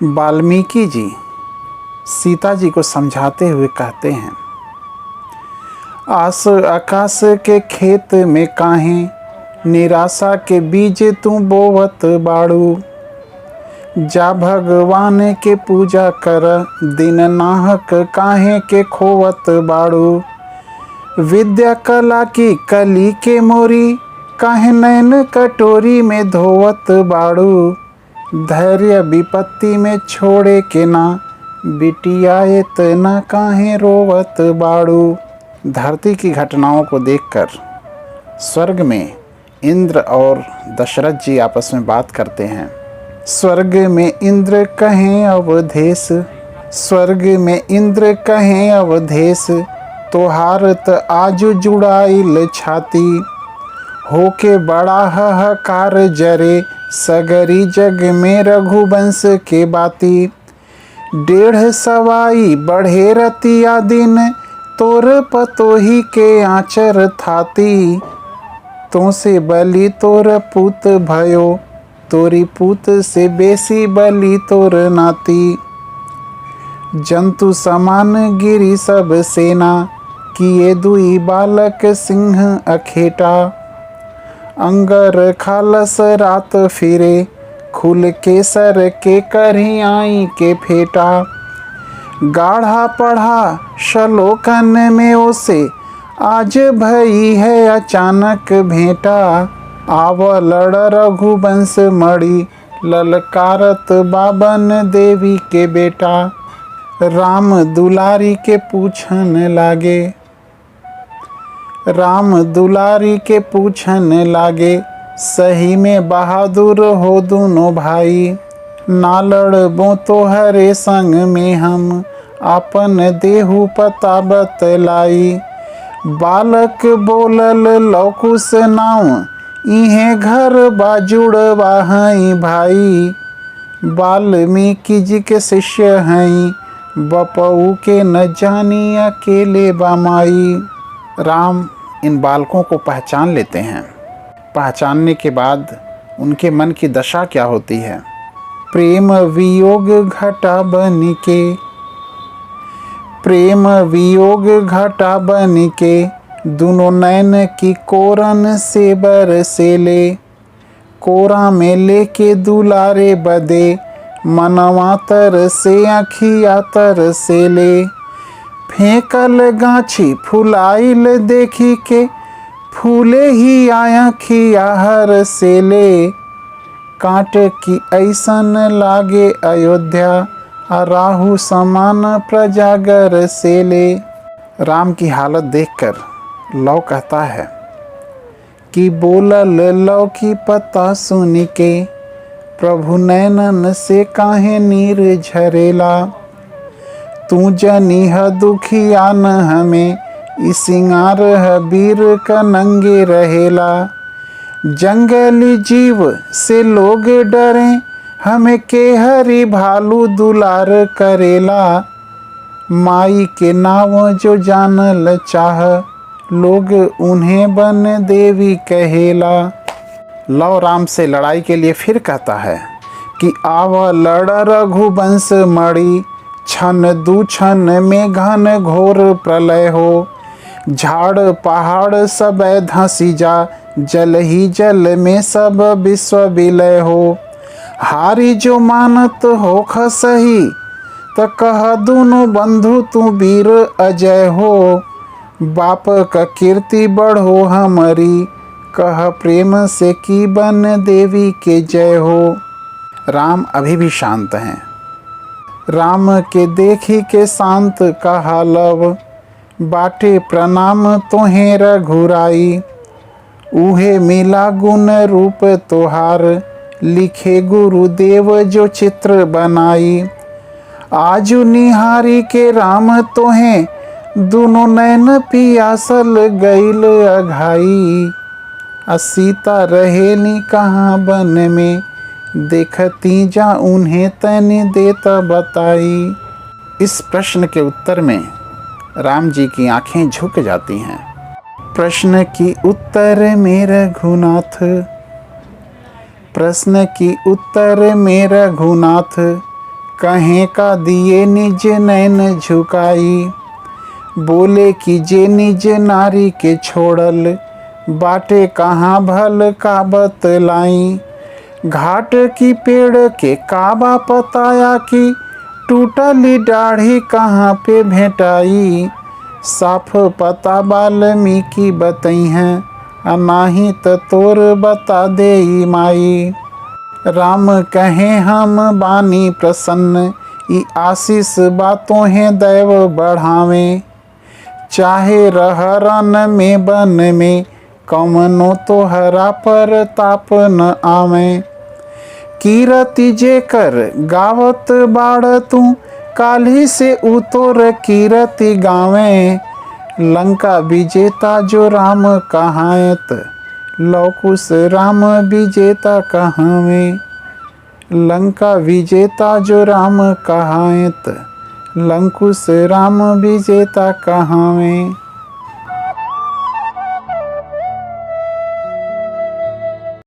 वाल्मीकि जी सीता जी को समझाते हुए कहते हैं, आस आकाश के खेत में काहे निराशा के बीज तू बोवत बाड़ू। जा भगवान के पूजा कर दिन नाहक काहे के खोवत बाड़ू। विद्या कला की कली के मोरी काहे नैन कटोरी में धोवत बाड़ू। धैर्य विपत्ति में छोड़े के ना बिटिया इतना काहे रोवत बाड़ू। धरती की घटनाओं को देखकर स्वर्ग में इंद्र और दशरथ जी आपस में बात करते हैं। स्वर्ग में इंद्र कहें अवधेश, स्वर्ग में इंद्र कहें अवधेश, तोहार त आजु जुड़ाइल छाती। होके बड़ा हाहाकार जरे सगरी जग में रघुवंश के बाती। 1.5 सवाई बढ़े रतिया दिन, तोर पतोही के आचर थाती। तो से बलि तोर पूत भयो, तोरी पूत से बेसी बलि तोर नाती। जंतु समान गिरी सब सेना, किए दुई बालक सिंह अखेटा। अंगर खालस रात फिरे, खुल के सर के करही आई के फेटा। गाढ़ा पढ़ा श्लोकन में ओसे, आज भई है अचानक भेंटा। आव लड़ रघुवंश मणि, ललकारत बाबन देवी के बेटा। राम दुलारी के पूछन लागे, राम दुलारी के पूछन लागे, सही में बहादुर हो दोनों भाई। ना लड़बो तो हरे संग में हम, आपन देहु पता बतलाई। बालक बोलल लौकुस नाव, इहे घर बाजुड़ वाहई भाई। वाल्मीकि जी के शिष्य हैं, बपऊ के न जानी अकेले बामाई। राम इन बालकों को पहचान लेते हैं। पहचानने के बाद उनके मन की दशा क्या होती है। प्रेम वियोग घटा बन के, प्रेम वियोग घटा बन के, दोनों नैन की कोरन से बरसेले। कोरा में लेके दुलारे बदे, मनवा तर से अखिया तर से ले। फेंकल गाछी फुलाइल देखी के, फूले ही आया खिया हर से ले। कांट की ऐसन लागे अयोध्या, राहु समान प्रजागर से ले। राम की हालत देखकर लव कहता है कि बोलल लव की पता सुन के, प्रभु नैनन से काहे नीर झरेला। तू जनिह दुखिया न हमें, ई सिंगार वीर का नंगे रहेला। जंगली जीव से लोग डरे, हमें के हरी भालू दुलार करेला। माई के नाव जो जानल चाह, लोग उन्हें बन देवी कहेला। लव राम से लड़ाई के लिए फिर कहता है कि आव लड़ रघुवंश मणि, क्षण दू क्षण में घन घोर प्रलय हो। झाड़ पहाड़ सब धंसी जा, जल ही जल में सब विश्व विलय हो। हारी जो मानत हो खसही, त कह दोनों बंधु तू वीर अजय हो। बाप का कीर्ति बढ़ो हमारी, कह प्रेम से की बन देवी के जय हो। राम अभी भी शांत हैं। राम के देखी के शांत कहा लव, बाटे प्रणाम तोहें रघुराई। उहे मिला गुण रूप तोहार, लिखे गुरुदेव जो चित्र बनाई। आजु निहारी के राम तोहें, दोनों नैन पियासल गईल अघाई। सीता रहेली कहाँ बन में, देखती जा उन्हें तनि देता बताई। इस प्रश्न के उत्तर में राम जी की आंखें झुक जाती हैं। प्रश्न की उत्तर में रघुनाथ, प्रश्न की उत्तर में रघुनाथ, कहें का दिए निज नैन झुकाई। बोले कि जे निज नारी के छोड़ल, बाटे कहाँ भल का बतलाई। घाट की पेड़ के काबा पताया कि टूटली दाढ़ी कहाँ पे भेंटाई। साफ पता वाल्मीकि बतई हैं, अनाही त तोर बता दे माई। राम कहे हम बानी प्रसन्न, ई आशीष बातों हैं दैव बढ़ावें। चाहे रह रन में बन में, कमनो तो हरा पर ताप न आवे। कीरति जे कर गावत बाड़ तू, काल्हि से उतोर कीरति गावे। लंका विजेता जो राम कहाएत, लौकुश राम विजेता कहावे। लंका विजेता जो राम कहाएत, लंकुश राम विजेता कहावे।